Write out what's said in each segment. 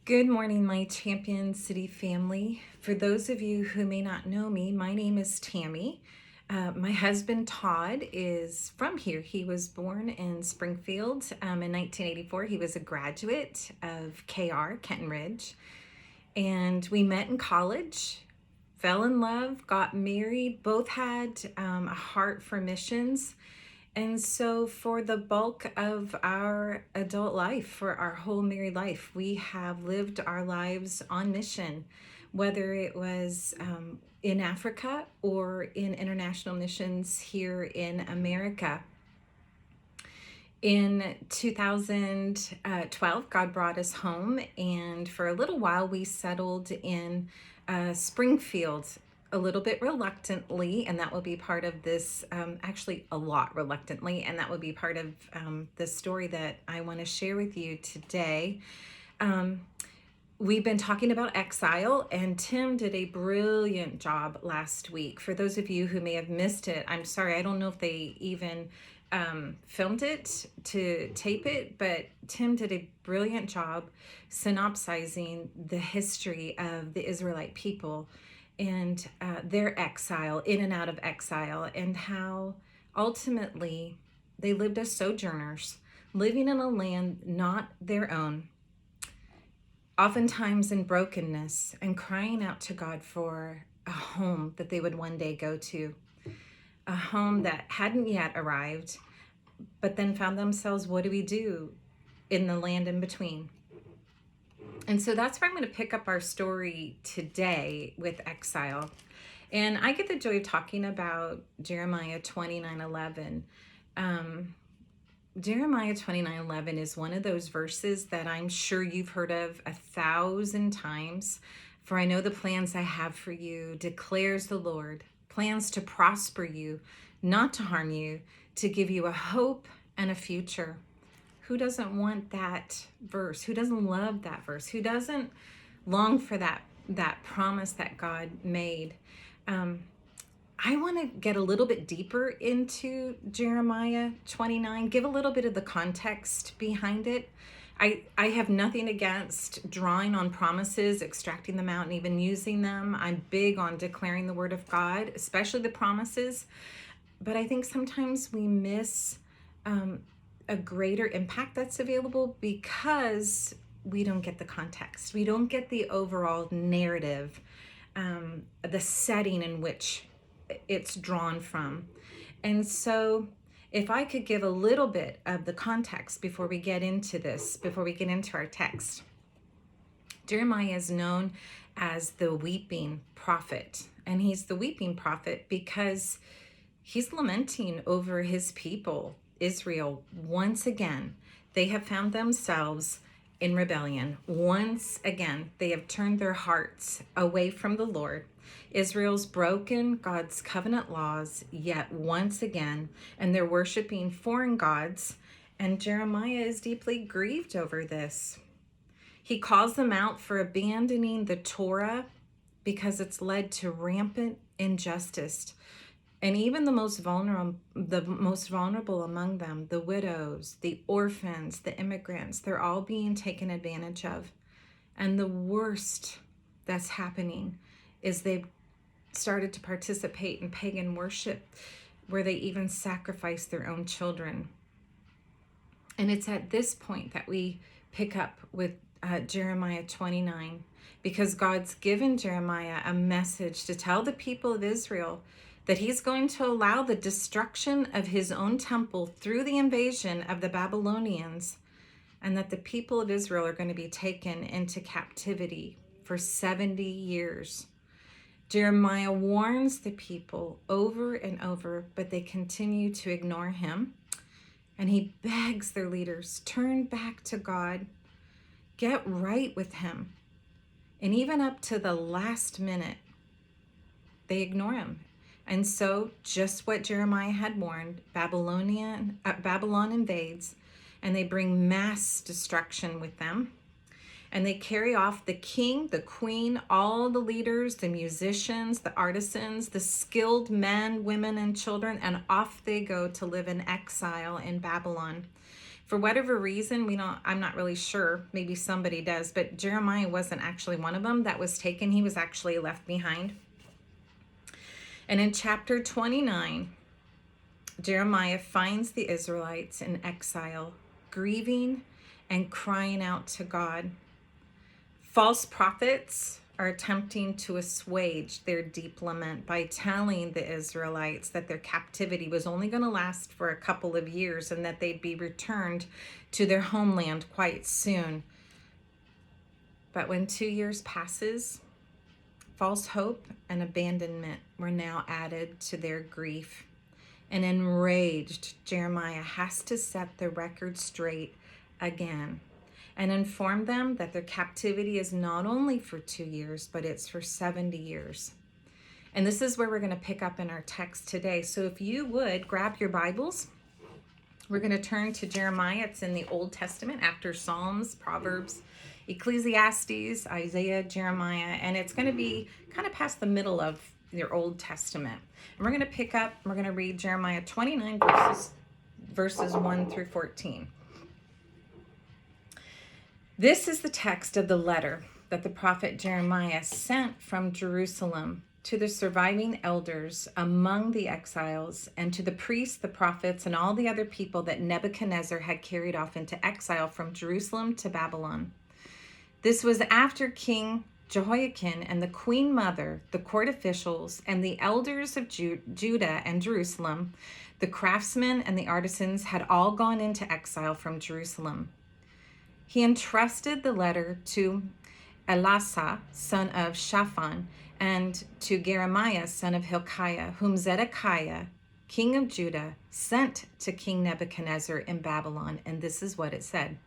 Good morning, my Champion City family. For those of you who may not know me, my name is Tami. My husband Todd is from here. He was born in Springfield in 1984. He was a graduate of KR, Kenton Ridge. And we met in college, fell in love, got married, both had a heart for missions. And so, for the bulk of our adult life, for our whole married life, we have lived our lives on mission, whether it was in Africa or in international missions here in America. In 2012, God brought us home, and for a little while, we settled in Springfield, a little bit reluctantly, and that will be part of this, actually a lot reluctantly, and that will be part of the story that I want to share with you today. We've been talking about exile, and Tim did a brilliant job last week. For those of you who may have missed it, I'm sorry, I don't know if they even filmed it to tape it, but Tim did a brilliant job synopsizing the history of the Israelite people and their exile, in and out of exile, and how ultimately they lived as sojourners, living in a land not their own, oftentimes in brokenness, and crying out to God for a home that they would one day go to, a home that hadn't yet arrived, but then found themselves, what do we do in the land in between? And so that's where I'm going to pick up our story today with exile. And I get the joy of talking about Jeremiah 29:11. Jeremiah 29:11 is one of those verses that I'm sure you've heard of 1,000 times. For I know the plans I have for you, declares the Lord, plans to prosper you, not to harm you, to give you a hope and a future. Who doesn't want that verse? Who doesn't love that verse? Who doesn't long for that promise that God made? I want to get a little bit deeper into Jeremiah 29, give a little bit of the context behind it. I have nothing against drawing on promises, extracting them out, and even using them. I'm big on declaring the word of God, especially the promises. But I think sometimes we miss a greater impact that's available because we don't get the context. We don't get the overall narrative, the setting in which it's drawn from. And so if I could give a little bit of the context before we get into this, before we get into our text. Jeremiah is known as the weeping prophet, and he's the weeping prophet because he's lamenting over his people, Israel. Once again, they have found themselves in rebellion. Once again, they have turned their hearts away from the Lord. Israel's broken God's covenant laws yet once again, and they're worshiping foreign gods, and Jeremiah is deeply grieved over this. He calls them out for abandoning the Torah because it's led to rampant injustice. And even the most vulnerable among them, the widows, the orphans, the immigrants, they're all being taken advantage of. And the worst that's happening is they've started to participate in pagan worship where they even sacrifice their own children. And it's at this point that we pick up with Jeremiah 29, because God's given Jeremiah a message to tell the people of Israel that he's going to allow the destruction of his own temple through the invasion of the Babylonians, and that the people of Israel are going to be taken into captivity for 70 years. Jeremiah warns the people over and over, but they continue to ignore him. And he begs their leaders, turn back to God, get right with him. And even up to the last minute, they ignore him. And so, just what Jeremiah had warned, Babylon invades, and they bring mass destruction with them. And they carry off the king, the queen, all the leaders, the musicians, the artisans, the skilled men, women, and children, and off they go to live in exile in Babylon. For whatever reason, I'm not really sure. Maybe somebody does, but Jeremiah wasn't actually one of them that was taken. He was actually left behind. And in chapter 29, Jeremiah finds the Israelites in exile, grieving and crying out to God. False prophets are attempting to assuage their deep lament by telling the Israelites that their captivity was only going to last for a couple of years and that they'd be returned to their homeland quite soon. But when 2 years passes, false hope and abandonment were now added to their grief. And enraged, Jeremiah has to set the record straight again and inform them that their captivity is not only for 2 years, but it's for 70 years. And this is where we're going to pick up in our text today. So if you would grab your Bibles, we're going to turn to Jeremiah. It's in the Old Testament after Psalms, Proverbs, Ecclesiastes, Isaiah, Jeremiah, and it's going to be kind of past the middle of your Old Testament. And we're going to pick up, we're going to read Jeremiah 29 verses 1 through 14. This is the text of the letter that the prophet Jeremiah sent from Jerusalem to the surviving elders among the exiles and to the priests, the prophets, and all the other people that Nebuchadnezzar had carried off into exile from Jerusalem to Babylon. This was after King Jehoiakim and the queen mother, the court officials, and the elders of Judah and Jerusalem, the craftsmen and the artisans had all gone into exile from Jerusalem. He entrusted the letter to Elasah, son of Shaphan, and to Jeremiah, son of Hilkiah, whom Zedekiah, king of Judah, sent to King Nebuchadnezzar in Babylon. And this is what it said.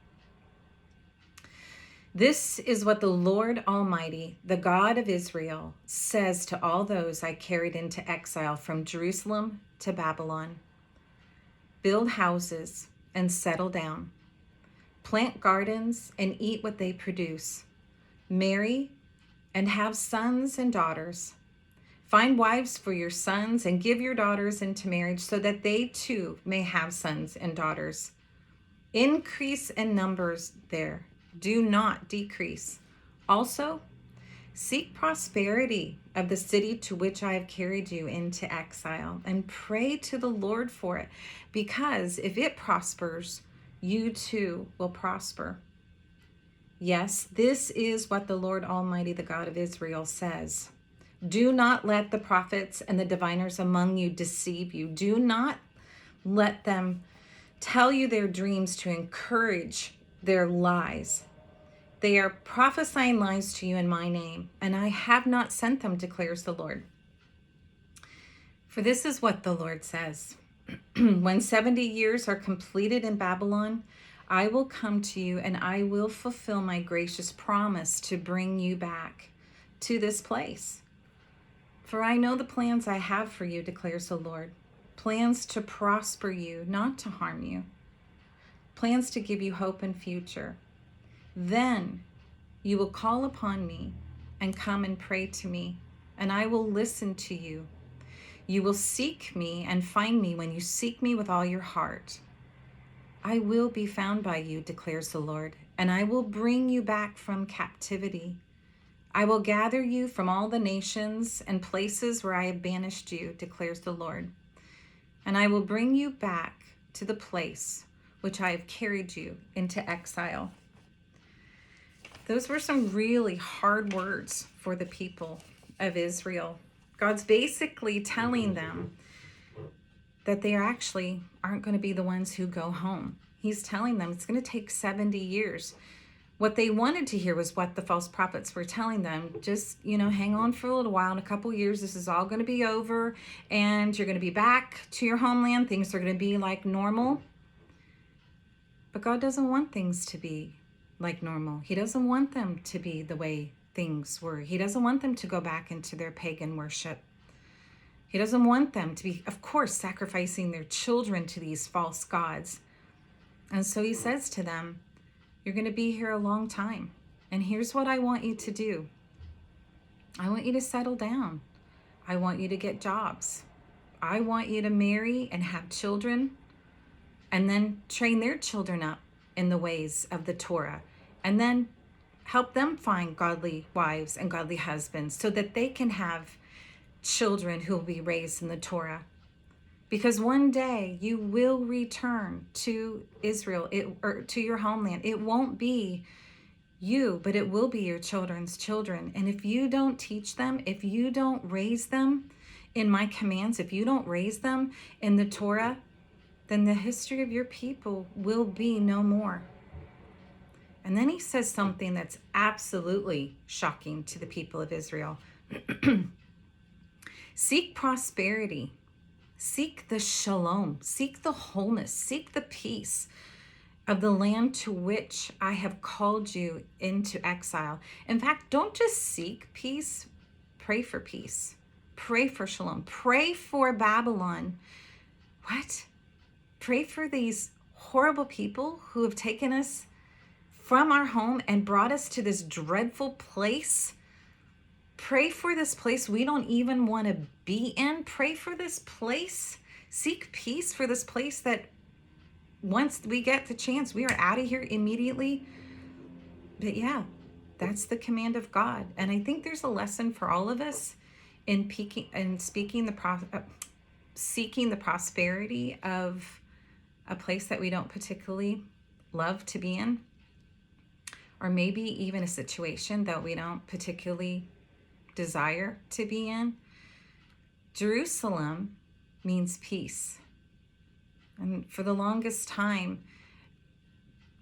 This is what the Lord Almighty, the God of Israel, says to all those I carried into exile from Jerusalem to Babylon. Build houses and settle down. Plant gardens and eat what they produce. Marry and have sons and daughters. Find wives for your sons and give your daughters into marriage so that they too may have sons and daughters. Increase in numbers there. Do not decrease. Also, seek prosperity of the city to which I have carried you into exile and pray to the Lord for it, because if it prospers, you too will prosper. Yes, this is what the Lord Almighty, the God of Israel, says. Do not let the prophets and the diviners among you deceive you. Do not let them tell you their dreams to encourage their lies. They are prophesying lies to you in my name, and I have not sent them, declares the Lord. For this is what the Lord says. When 70 years are completed in Babylon, I will come to you and I will fulfill my gracious promise to bring you back to this place. For I know the plans I have for you, declares the Lord. Plans to prosper you, not to harm you. Plans to give you hope and future. Then you will call upon me and come and pray to me, and I will listen to you. You will seek me and find me when you seek me with all your heart. I will be found by you, declares the Lord, and I will bring you back from captivity. I will gather you from all the nations and places where I have banished you, declares the Lord, and I will bring you back to the place which I have carried you into exile. Those were some really hard words for the people of Israel. God's basically telling them that they actually aren't going to be the ones who go home. He's telling them it's going to take 70 years. What they wanted to hear was what the false prophets were telling them. Just, hang on for a little while. In a couple years, this is all going to be over and you're going to be back to your homeland. Things are going to be like normal. But God doesn't want things to be like normal. He doesn't want them to be the way things were. He doesn't want them to go back into their pagan worship. He doesn't want them to be, of course, sacrificing their children to these false gods. And so he says to them, you're going to be here a long time. And here's what I want you to do. I want you to settle down. I want you to get jobs. I want you to marry and have children. and then train their children up in the ways of the Torah, and then help them find godly wives and godly husbands so that they can have children who will be raised in the Torah. Because one day you will return to Israel, or to your homeland. It won't be you, but it will be your children's children. And if you don't teach them, if you don't raise them in my commands, if you don't raise them in the Torah, then the history of your people will be no more. And then he says something that's absolutely shocking to the people of Israel. Seek prosperity. Seek the shalom. Seek the wholeness. Seek the peace of the land to which I have called you into exile. In fact, don't just seek peace, pray for peace. Pray for shalom. Pray for Babylon. What? Pray for these horrible people who have taken us from our home and brought us to this dreadful place. Pray for this place we don't even want to be in. Pray for this place. Seek peace for this place that once we get the chance, we are out of here immediately. But yeah, that's the command of God. And I think there's a lesson for all of us in seeking the prosperity of a place that we don't particularly love to be in, or maybe even a situation that we don't particularly desire to be in. Jerusalem means peace. And for the longest time,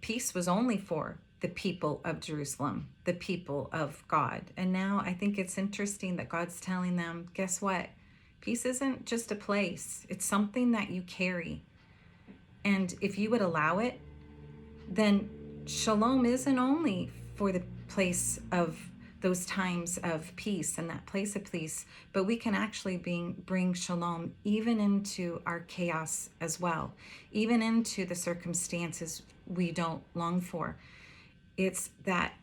peace was only for the people of Jerusalem, the people of God. And now I think it's interesting that God's telling them, guess what? Peace isn't just a place. It's something that you carry. And if you would allow it, then shalom isn't only for the place of those times of peace and that place of peace, but we can actually bring shalom even into our chaos as well, even into the circumstances we don't long for. It's that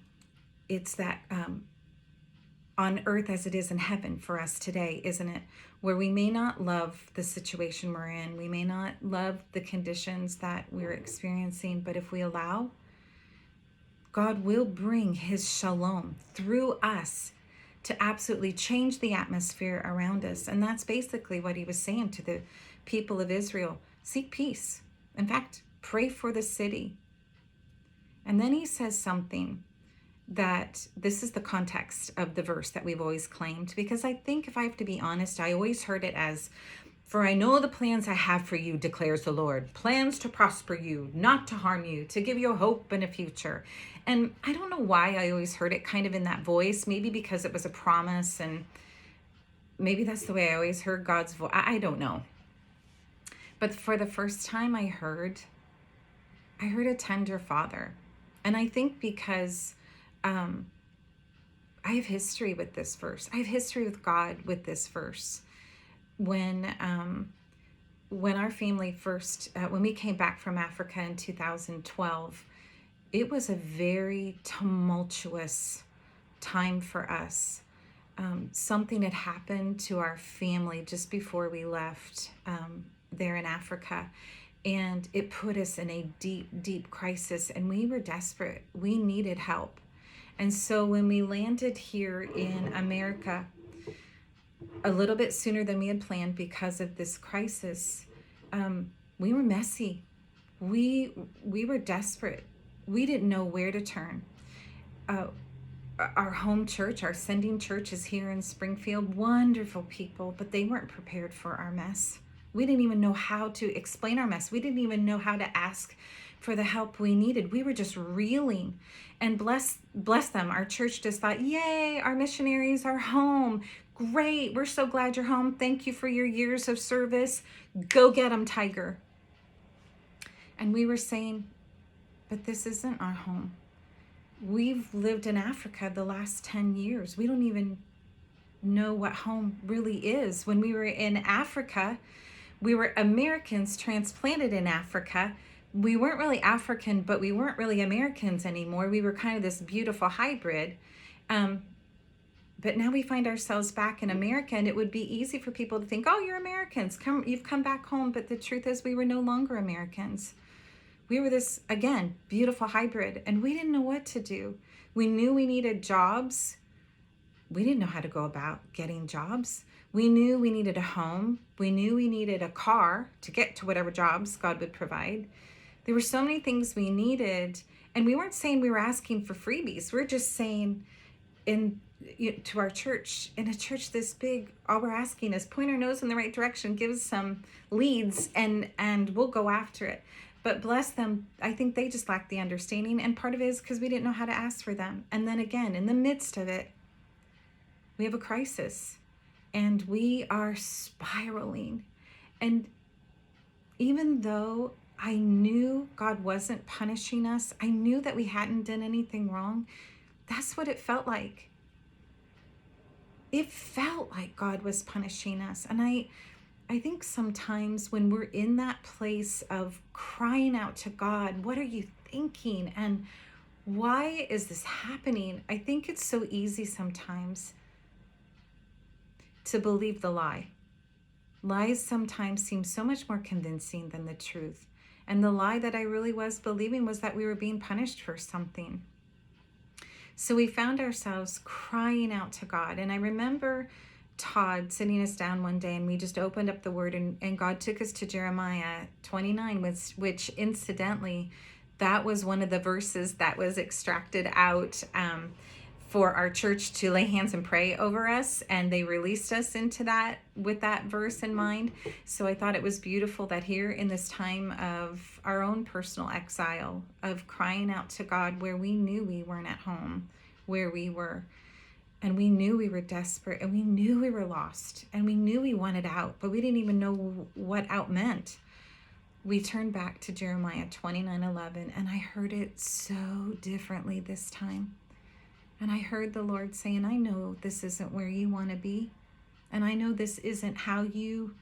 on earth as it is in heaven for us today, isn't it? Where we may not love the situation we're in, we may not love the conditions that we're experiencing, but if we allow, God will bring his shalom through us to absolutely change the atmosphere around us. And that's basically what he was saying to the people of Israel. Seek peace. In fact, pray for the city. And then he says something that this is the context of the verse that we've always claimed, because I think, if I have to be honest, I always heard it as, for I know the plans I have for you, declares the Lord, plans to prosper you, not to harm you, to give you a hope and a future. And I don't know why I always heard it kind of in that voice, maybe because it was a promise, and maybe that's the way I always heard God's voice. I don't know. But for the first time I heard a tender father. And I think because I have history with this verse. I have history with God with this verse. When our family first, when we came back from Africa in 2012, it was a very tumultuous time for us. Something had happened to our family just before we left there in Africa, and it put us in a deep, deep crisis, and we were desperate. We needed help. And so when we landed here in America, a little bit sooner than we had planned because of this crisis, we were messy. We were desperate. We didn't know where to turn. Our home church, our sending church, is here in Springfield. Wonderful people, but they weren't prepared for our mess. We didn't even know how to explain our mess. We didn't even know how to ask for the help we needed. We were just reeling. And bless them, our church just thought, yay, our missionaries are home. Great, we're so glad you're home. Thank you for your years of service. Go get them, Tiger. And we were saying, but this isn't our home. We've lived in Africa the last 10 years. We don't even know what home really is. When we were in Africa, we were Americans transplanted in Africa. We weren't really African, but we weren't really Americans anymore. We were kind of this beautiful hybrid. But now we find ourselves back in America, and it would be easy for people to think, oh, you're Americans, you've come back home. But the truth is, we were no longer Americans. We were this, again, beautiful hybrid, and we didn't know what to do. We knew we needed jobs. We didn't know how to go about getting jobs. We knew we needed a home. We knew we needed a car to get to whatever jobs God would provide. There were so many things we needed, and we weren't saying we were asking for freebies. We're just saying to our church, in a church this big, all we're asking is point our nose in the right direction, give us some leads, and we'll go after it. But bless them, I think they just lacked the understanding, and part of it is because we didn't know how to ask for them. And then again, in the midst of it, we have a crisis, and we are spiraling. And even though I knew God wasn't punishing us, I knew that we hadn't done anything wrong, that's what it felt like. It felt like God was punishing us. And I think sometimes when we're in that place of crying out to God, what are you thinking? And why is this happening? I think it's so easy sometimes to believe the lie. Lies sometimes seem so much more convincing than the truth. And the lie that I really was believing was that we were being punished for something. So we found ourselves crying out to God. And I remember Todd sitting us down one day, and we just opened up the word, and God took us to Jeremiah 29, which incidentally, that was one of the verses that was extracted out for our church to lay hands and pray over us, and they released us into that with that verse in mind. So I thought it was beautiful that here in this time of our own personal exile, of crying out to God, where we knew we weren't at home, where we were, and we knew we were desperate, and we knew we were lost, and we knew we wanted out, but we didn't even know what out meant. We turned back to Jeremiah 29:11, and I heard it so differently this time. And I heard the Lord saying, I know this isn't where you want to be. And I know this isn't how you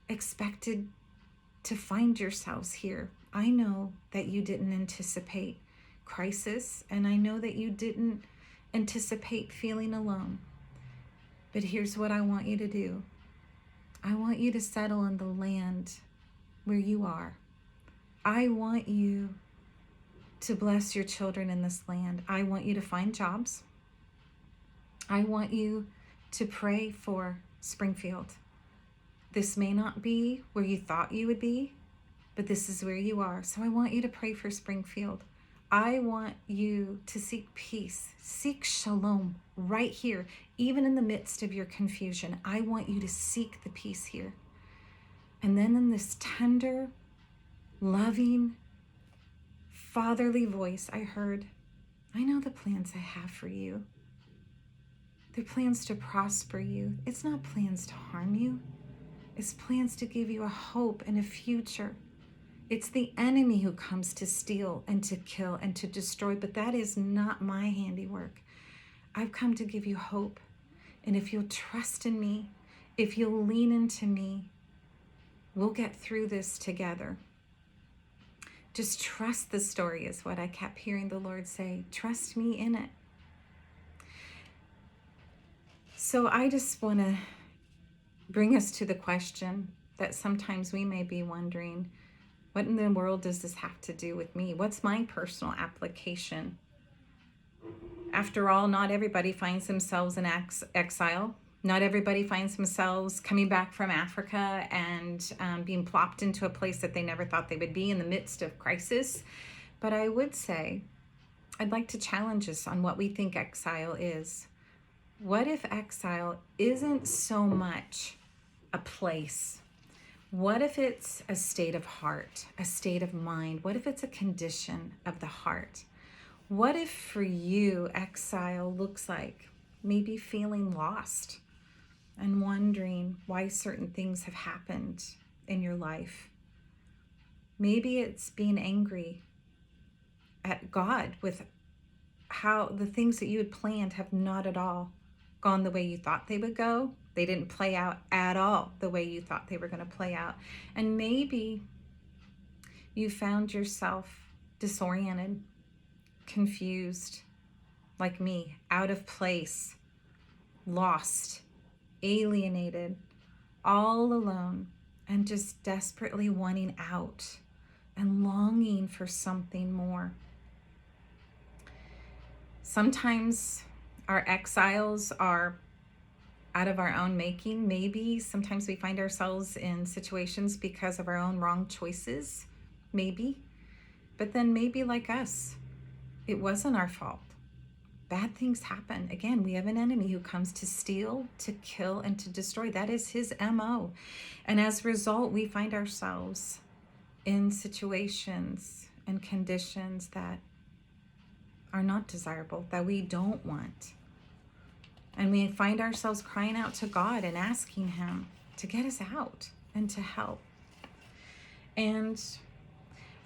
expected to find yourselves here. I know that you didn't anticipate crisis, and I know that you didn't anticipate feeling alone. But here's what I want you to do. I want you to settle in the land where you are. I want you to bless your children in this land. I want you to find jobs. I want you to pray for Springfield. This may not be where you thought you would be, but this is where you are. So I want you to pray for Springfield. I want you to seek peace, seek shalom right here, even in the midst of your confusion. I want you to seek the peace here. And then in this tender, loving, fatherly voice, I heard, I know the plans I have for you. They're plans to prosper you. It's not plans to harm you. It's plans to give you a hope and a future. It's the enemy who comes to steal and to kill and to destroy, but that is not my handiwork. I've come to give you hope. And if you'll trust in me, if you'll lean into me, we'll get through this together. Just trust the story is what I kept hearing the Lord say. Trust me in it. So I just want to bring us to the question that sometimes we may be wondering, what in the world does this have to do with me? What's my personal application? After all, not everybody finds themselves in exile. Not everybody finds themselves coming back from Africa and being plopped into a place that they never thought they would be in the midst of crisis. But I would say, I'd like to challenge us on what we think exile is. What if exile isn't so much a place? What if it's a state of heart, a state of mind? What if it's a condition of the heart? What if for you, exile looks like maybe feeling lost and wondering why certain things have happened in your life? Maybe it's being angry at God with how the things that you had planned have not at all gone the way you thought they would go. They didn't play out at all the way you thought they were going to play out. And maybe you found yourself disoriented, confused, like me, out of place, lost, alienated, all alone, and just desperately wanting out and longing for something more. Sometimes our exiles are out of our own making. Maybe sometimes we find ourselves in situations because of our own wrong choices, maybe. But then maybe like us, it wasn't our fault. Bad things happen. Again, we have an enemy who comes to steal, to kill, and to destroy. That is his MO. And as a result, we find ourselves in situations and conditions that are not desirable, that we don't want. And we find ourselves crying out to God and asking him to get us out and to help. And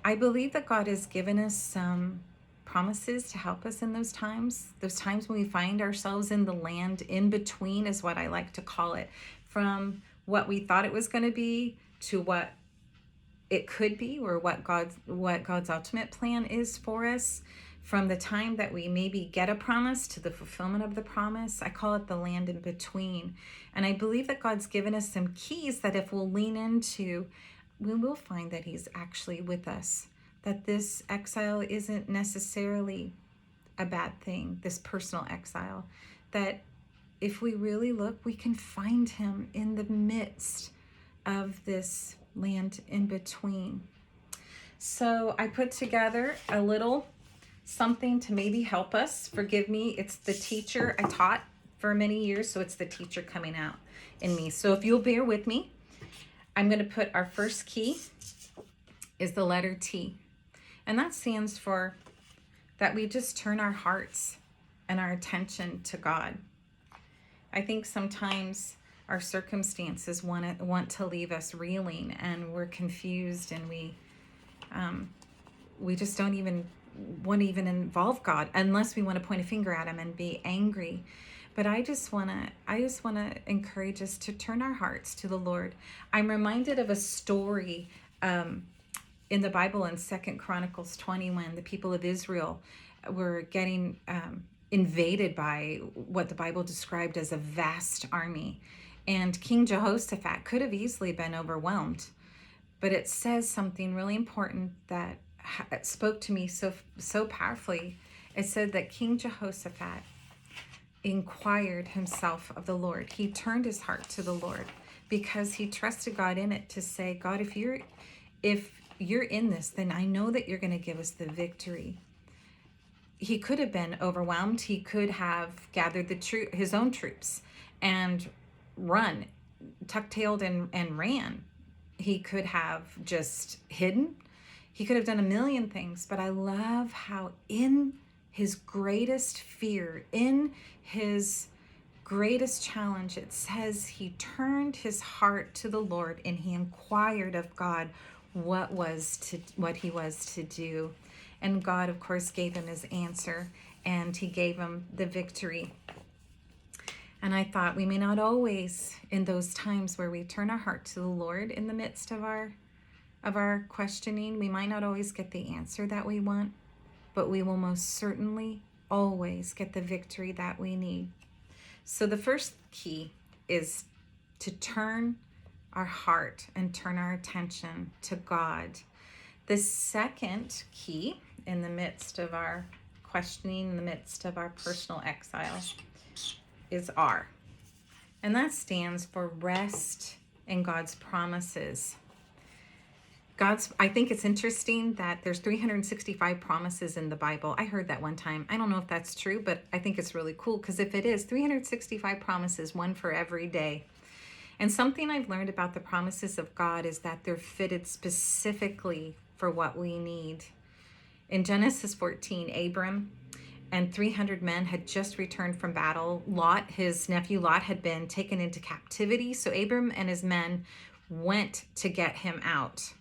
I believe that God has given us some promises to help us in those times when we find ourselves in the land in between, is what I like to call it, from what we thought it was going to be to what it could be, or what God's ultimate plan is for us. From the time that we maybe get a promise to the fulfillment of the promise, I call it the land in between. And I believe that God's given us some keys that if we'll lean into, we will find that he's actually with us. That this exile isn't necessarily a bad thing, this personal exile. That if we really look, we can find him in the midst of this land in between. So I put together a little something to maybe help us. Forgive me, it's the teacher. I taught for many years, so it's the teacher coming out in me. So if you'll bear with me, I'm going to put our first key is the letter T. And that stands for that we just turn our hearts and our attention to God. I think sometimes our circumstances want to leave us reeling, and we're confused, and we just don't even want to even involve God unless we want to point a finger at him and be angry. But I just want to encourage us to turn our hearts to the Lord. I'm reminded of a story in the Bible in 2 Chronicles 20, when the people of Israel were getting invaded by what the Bible described as a vast army. And King Jehoshaphat could have easily been overwhelmed. But it says something really important that spoke to me so powerfully. It said that King Jehoshaphat inquired himself of the Lord. He turned his heart to the Lord because he trusted God in it, to say, God, if you're in this, then I know that you're going to give us the victory. He could have been overwhelmed. He could have gathered his own troops and run, tuck-tailed and ran. He could have just hidden. He could have done a million things. But I love how in his greatest fear, in his greatest challenge, it says he turned his heart to the Lord and he inquired of God what he was to do. And God, of course, gave him his answer, and he gave him the victory. And I thought, we may not always, in those times where we turn our heart to the Lord in the midst of our questioning, we might not always get the answer that we want, but we will most certainly always get the victory that we need. So the first key is to turn our heart and turn our attention to God. The second key in the midst of our questioning, in the midst of our personal exile, is R. And that stands for rest in God's promises. I think it's interesting that there's 365 promises in the Bible. I heard that one time. I don't know if that's true, but I think it's really cool, because if it is, 365 promises, one for every day. And something I've learned about the promises of God is that they're fitted specifically for what we need. In Genesis 14, Abram and 300 men had just returned from battle. Lot, his nephew Lot, had been taken into captivity. So Abram and his men went to get him out.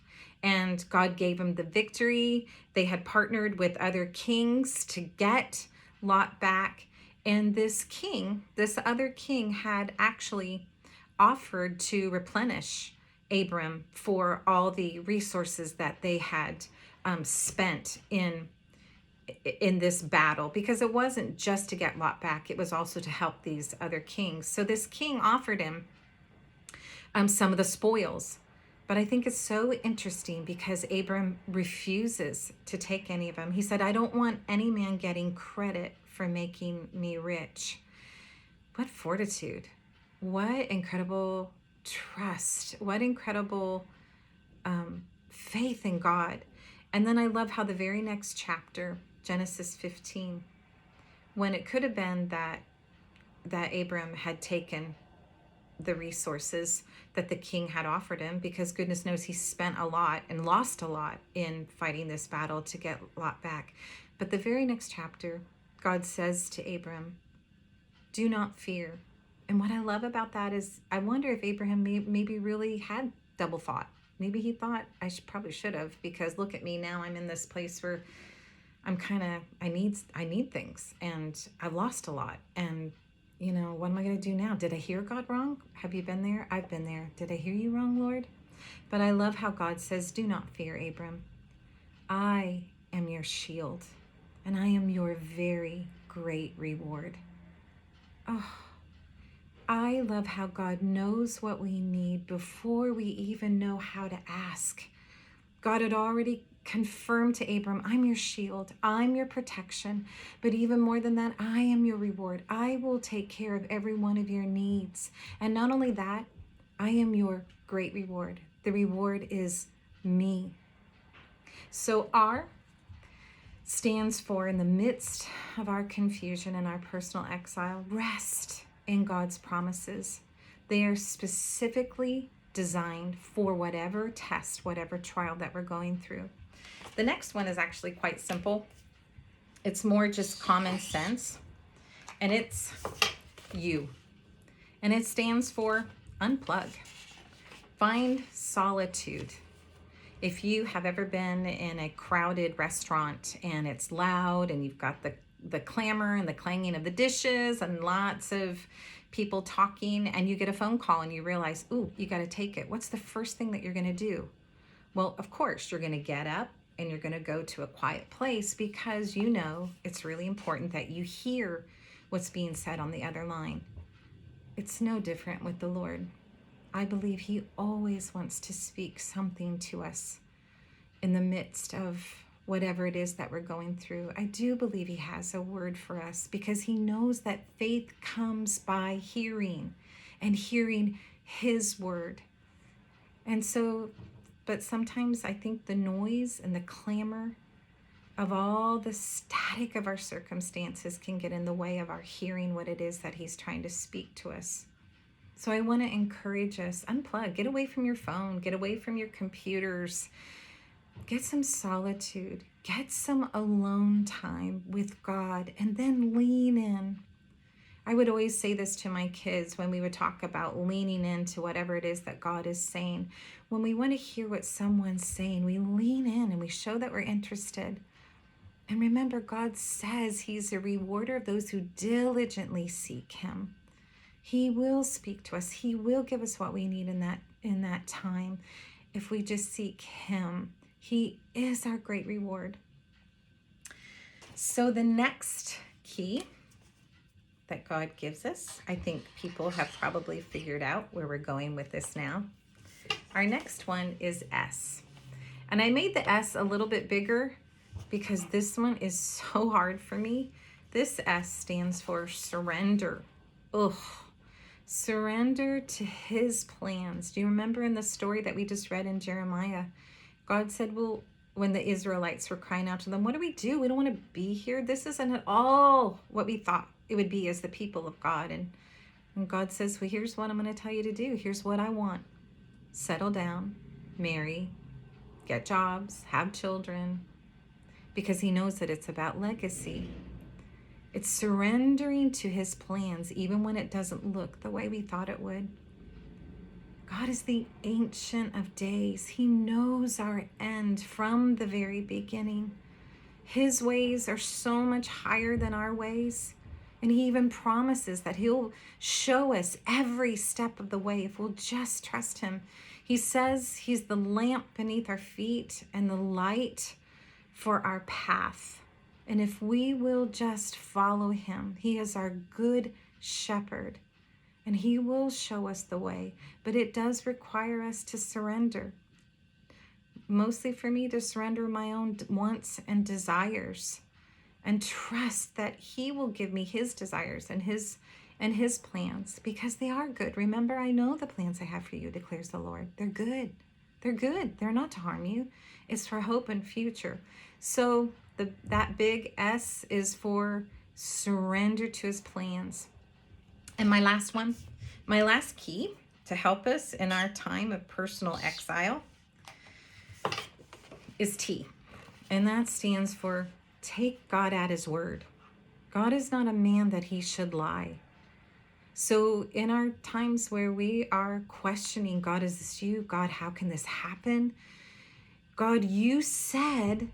And God gave him the victory. They had partnered with other kings to get Lot back. And this other king had actually offered to replenish Abram for all the resources that they had spent in in this battle, because it wasn't just to get Lot back, it was also to help these other kings. So this king offered him some of the spoils. But I think it's so interesting because Abram refuses to take any of them. He said, I don't want any man getting credit for making me rich. What fortitude. What incredible trust. What incredible faith in God. And then I love how the very next chapter, Genesis 15, when it could have been that Abram had taken the resources that the king had offered him, because goodness knows he spent a lot and lost a lot in fighting this battle to get Lot back. But the very next chapter, God says to Abram, do not fear. And what I love about that is, I wonder if Abraham maybe really had double thought. Maybe he thought, probably should have, because look at me now, I'm in this place where I'm kind of, I need things, and I've lost a lot. And what am I going to do now? Did I hear God wrong? Have you been there? I've been there. Did I hear you wrong, Lord? But I love how God says, do not fear, Abram. I am your shield, and I am your very great reward. Oh, I love how God knows what we need before we even know how to ask. God had already confirmed to Abram, I'm your shield, I'm your protection, but even more than that, I am your reward. I will take care of every one of your needs. And not only that, I am your great reward. The reward is me. So R stands for, in the midst of our confusion and our personal exile, rest in God's promises. They are specifically designed for whatever test, whatever trial that we're going through. The next one is actually quite simple. It's more just common sense, and it's U. And it stands for unplug. Find solitude. If you have ever been in a crowded restaurant and it's loud and you've got the clamor and the clanging of the dishes and lots of people talking, and you get a phone call and you realize, ooh, you got to take it. What's the first thing that you're going to do? Well, of course, you're going to get up and you're going to go to a quiet place, because it's really important that you hear what's being said on the other line. It's no different with the Lord. I believe he always wants to speak something to us in the midst of whatever it is that we're going through. I do believe he has a word for us, because he knows that faith comes by hearing, and hearing his word. And so, but sometimes I think the noise and the clamor of all the static of our circumstances can get in the way of our hearing what it is that he's trying to speak to us. So I want to encourage us, unplug, get away from your phone, get away from your computers, get some solitude, get some alone time with God, and then lean in. I would always say this to my kids when we would talk about leaning into whatever it is that God is saying. When we want to hear what someone's saying, we lean in and we show that we're interested. And remember, God says he's a rewarder of those who diligently seek him. He will speak to us. He will give us what we need in that time if we just seek him. He is our great reward. So the next key that God gives us, I think people have probably figured out where we're going with this now. Our next one is S. And I made the S a little bit bigger because this one is so hard for me. This S stands for surrender. Ugh. Surrender to his plans. Do you remember in the story that we just read in Jeremiah? God said, well, when the Israelites were crying out to them, what do? We don't want to be here. This isn't at all what we thought it would be as the people of God. And God says, well, here's what I'm going to tell you to do. Here's what I want. Settle down, marry, get jobs, have children, because he knows that it's about legacy. It's surrendering to his plans, even when it doesn't look the way we thought it would. God is the Ancient of Days. He knows our end from the very beginning. His ways are so much higher than our ways. And he even promises that he'll show us every step of the way if we'll just trust him. He says he's the lamp beneath our feet and the light for our path. And if we will just follow him, he is our good shepherd, and he will show us the way. But it does require us to surrender. Mostly for me, to surrender my own wants and desires, and trust that he will give me his desires and his plans, because they are good. Remember, I know the plans I have for you, declares the Lord. They're good. They're good. They're not to harm you. It's for hope and future. So that big S is for surrender to his plans. And my last key to help us in our time of personal exile is T. And that stands for take God at his word. God is not a man that he should lie. So in our times where we are questioning, God, is this you? God, how can this happen? God, you said,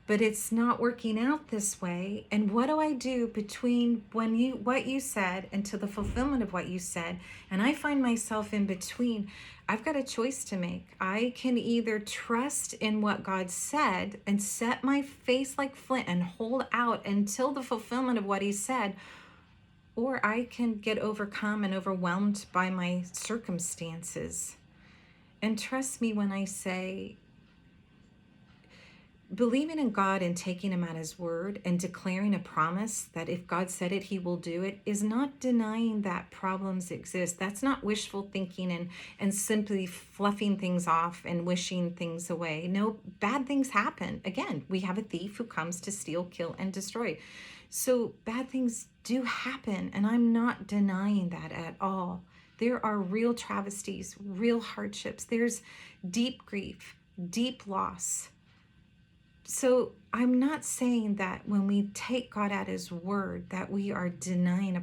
but it's not working out this way. And what do I do between what you said and to the fulfillment of what you said? And I find myself in between. I've got a choice to make. I can either trust in what God said and set my face like flint and hold out until the fulfillment of what he said, or I can get overcome and overwhelmed by my circumstances. And trust me when I say, believing in God and taking him at his word and declaring a promise that if God said it, he will do it, is not denying that problems exist. That's not wishful thinking and simply fluffing things off and wishing things away. No, bad things happen. Again, we have a thief who comes to steal, kill, and destroy. So bad things do happen, and I'm not denying that at all. There are real travesties, real hardships. There's deep grief, deep loss. So I'm not saying that when we take God at his word that we are denying a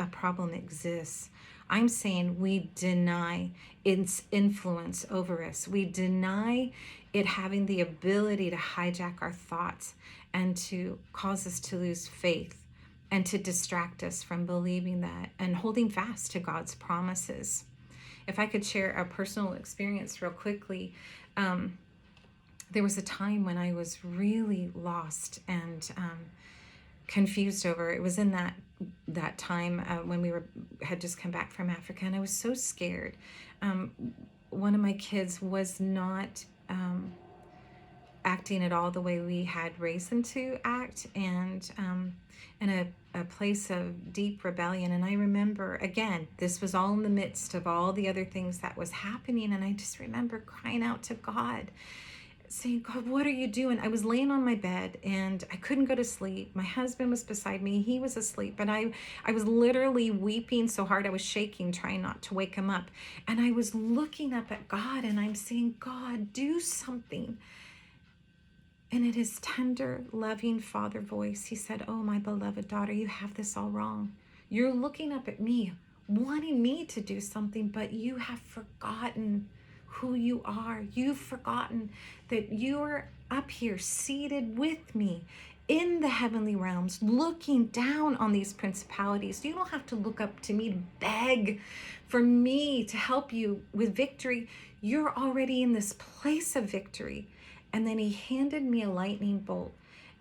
problem exists. I'm saying we deny its influence over us. We deny it having the ability to hijack our thoughts and to cause us to lose faith and to distract us from believing that and holding fast to God's promises. If I could share a personal experience real quickly, there was a time when I was really lost and confused over. It was in that time when we had just come back from Africa, and I was so scared. One of my kids was not acting at all the way we had raised them to act, and in a place of deep rebellion. And I remember, again, this was all in the midst of all the other things that was happening, and I just remember crying out to God, saying, God, what are you doing? I was laying on my bed and I couldn't go to sleep. My husband was beside me. He was asleep. But I was literally weeping so hard I was shaking, trying not to wake him up. And I was looking up at God and I'm saying, God, do something. And in his tender, loving father voice, he said, oh, my beloved daughter, you have this all wrong. You're looking up at me, wanting me to do something, but you have forgotten who you are. You've forgotten that you're up here seated with me in the heavenly realms, looking down on these principalities. You don't have to look up to me to beg for me to help you with victory. You're already in this place of victory. And then he handed me a lightning bolt.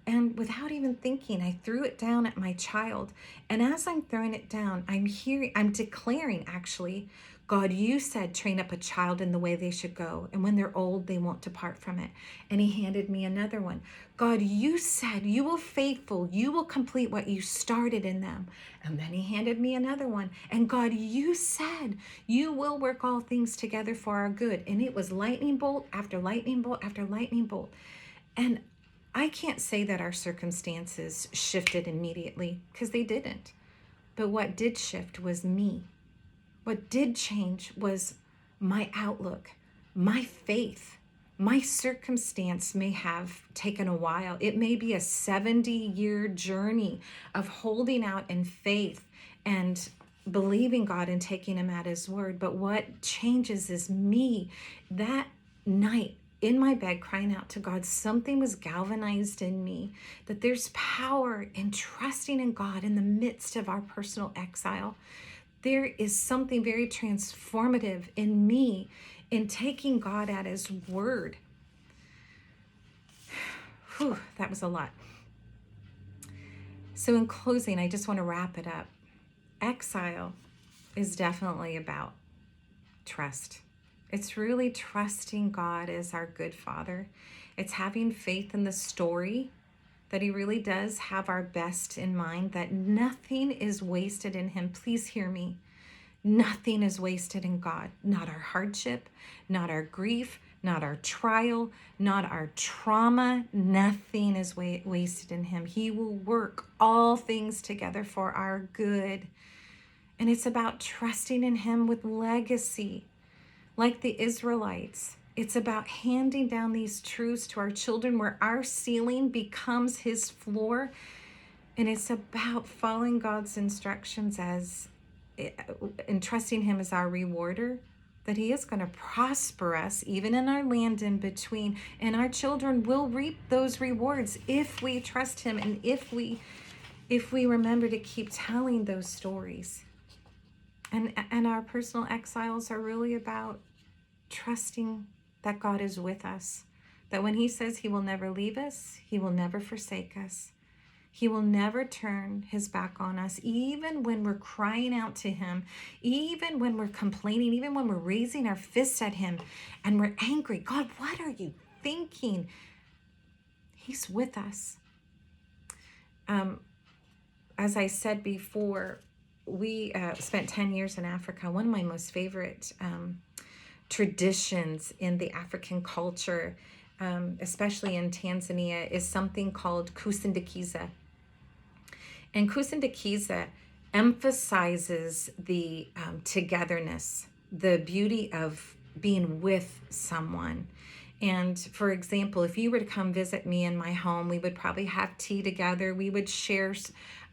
And without even thinking, I threw it down at my child. And as I'm throwing it down, I'm declaring, actually, God, you said, train up a child in the way they should go, and when they're old, they won't depart from it. And he handed me another one. God, you said, you will faithful, you will complete what you started in them. And then he handed me another one. And God, you said, you will work all things together for our good. And it was lightning bolt after lightning bolt after lightning bolt. And I can't say that our circumstances shifted immediately, because they didn't. But what did shift was me. What did change was my outlook, my faith. My circumstance may have taken a while. It may be a 70-year journey of holding out in faith and believing God and taking him at his word. But what changes is me. That night in my bed crying out to God, something was galvanized in me, that there's power in trusting in God in the midst of our personal exile. There is something very transformative in me in taking God at his word. Whew, that was a lot. So in closing, I just want to wrap it up. Exile is definitely about trust. It's really trusting God as our good Father. It's having faith in the story that He really does have our best in mind, that nothing is wasted in Him. Please hear me. Nothing is wasted in God. Not our hardship, not our grief, not our trial, not our trauma. Nothing is wasted in Him. He will work all things together for our good. And it's about trusting in Him with legacy, like the Israelites. It's about handing down these truths to our children where our ceiling becomes His floor. And it's about following God's instructions and trusting Him as our rewarder, that He is going to prosper us even in our land in between. And our children will reap those rewards if we trust Him and if we remember to keep telling those stories. And our personal exiles are really about trusting that God is with us, that when He says He will never leave us, He will never forsake us. He will never turn His back on us, even when we're crying out to Him, even when we're complaining, even when we're raising our fists at Him and we're angry. God, what are you thinking? He's with us. As I said before, we spent 10 years in Africa. One of my most favorite traditions in the African culture, especially in Tanzania, is something called kusindikiza. And kusindikiza emphasizes the togetherness, the beauty of being with someone. And for example, if you were to come visit me in my home, we would probably have tea together. We would share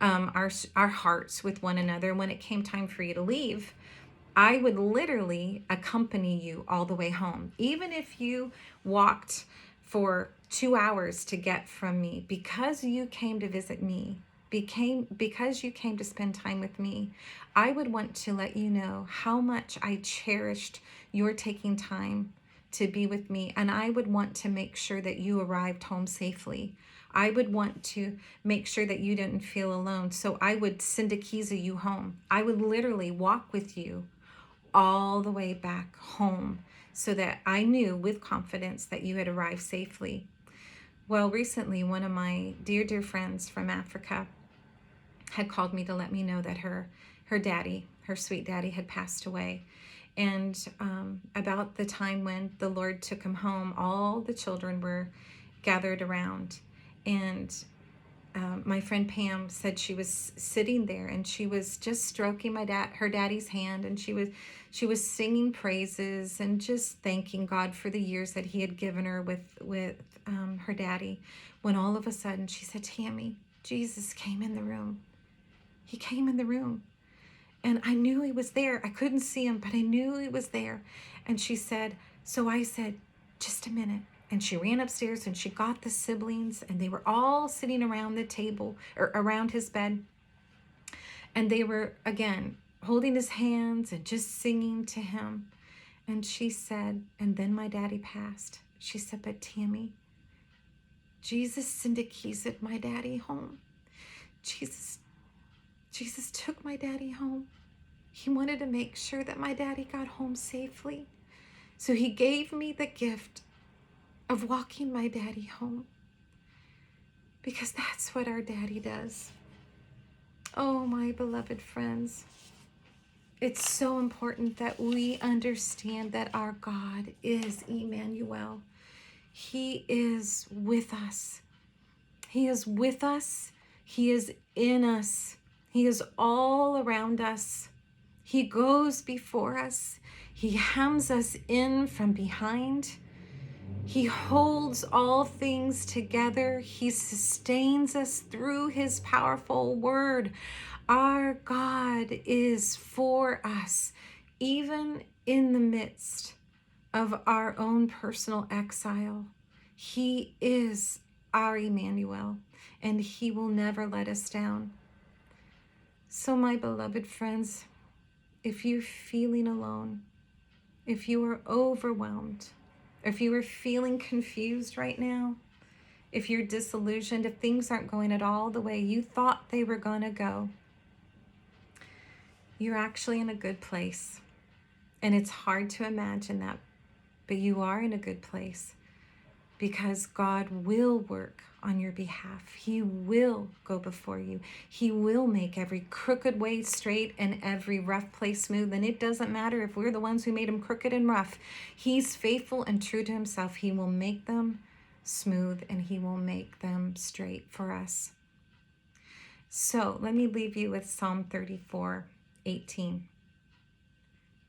our hearts with one another. When it came time for you to leave, I would literally accompany you all the way home. Even if you walked for 2 hours to get from me, because you came to visit me, because you came to spend time with me, I would want to let you know how much I cherished your taking time to be with me. And I would want to make sure that you arrived home safely. I would want to make sure that you didn't feel alone. So I would syndikiza you home. I would literally walk with you all the way back home so that I knew with confidence that you had arrived safely. Well, recently, one of my dear friends from Africa had called me to let me know that her daddy, her sweet daddy, had passed away. And about the time when the Lord took him home, all the children were gathered around. And my friend Pam said she was sitting there and she was just stroking her daddy's hand, and she was singing praises and just thanking God for the years that He had given her with her daddy. When all of a sudden she said, "Tami, Jesus came in the room. He came in the room." And I knew He was there. I couldn't see Him, but I knew He was there. And she said, so I said, "Just a minute." And she ran upstairs and she got the siblings, and they were all sitting around the table or around his bed. And they were, again, holding his hands and just singing to him. And she said, and then my daddy passed. She said, "But Tami, Jesus syndicized my daddy home. Jesus took my daddy home. He wanted to make sure that my daddy got home safely. So He gave me the gift of walking my daddy home, because that's what our daddy does." Oh, my beloved friends, it's so important that we understand that our God is Emmanuel. He is with us. He is with us. He is in us. He is all around us. He goes before us. He hems us in from behind. He holds all things together. He sustains us through His powerful word. Our God is for us, even in the midst of our own personal exile. He is our Emmanuel, and He will never let us down. So, my beloved friends, if you're feeling alone, if you are overwhelmed, if you are feeling confused right now, if you're disillusioned, if things aren't going at all the way you thought they were going to go, you're actually in a good place. And it's hard to imagine that, but you are in a good place because God will work on your behalf. He will go before you. He will make every crooked way straight and every rough place smooth. And it doesn't matter if we're the ones who made him crooked and rough. He's faithful and true to himself. He will make them smooth and he will make them straight for us. So let me leave you with Psalm 34:18.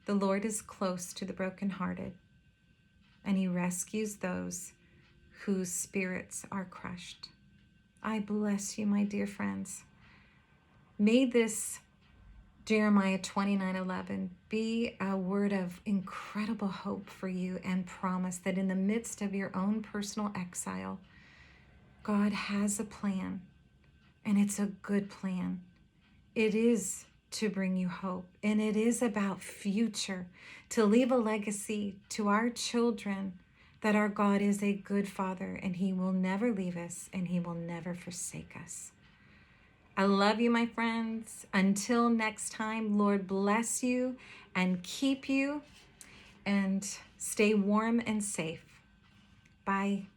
The Lord is close to the brokenhearted, and he rescues those whose spirits are crushed. I bless you, my dear friends. May this Jeremiah 29:11 be a word of incredible hope for you and promise that in the midst of your own personal exile, God has a plan, and it's a good plan. It is to bring you hope, and it is about future, to leave a legacy to our children that our God is a good Father, and he will never leave us, and he will never forsake us. I love you, my friends. Until next time, Lord bless you and keep you, and stay warm and safe. Bye.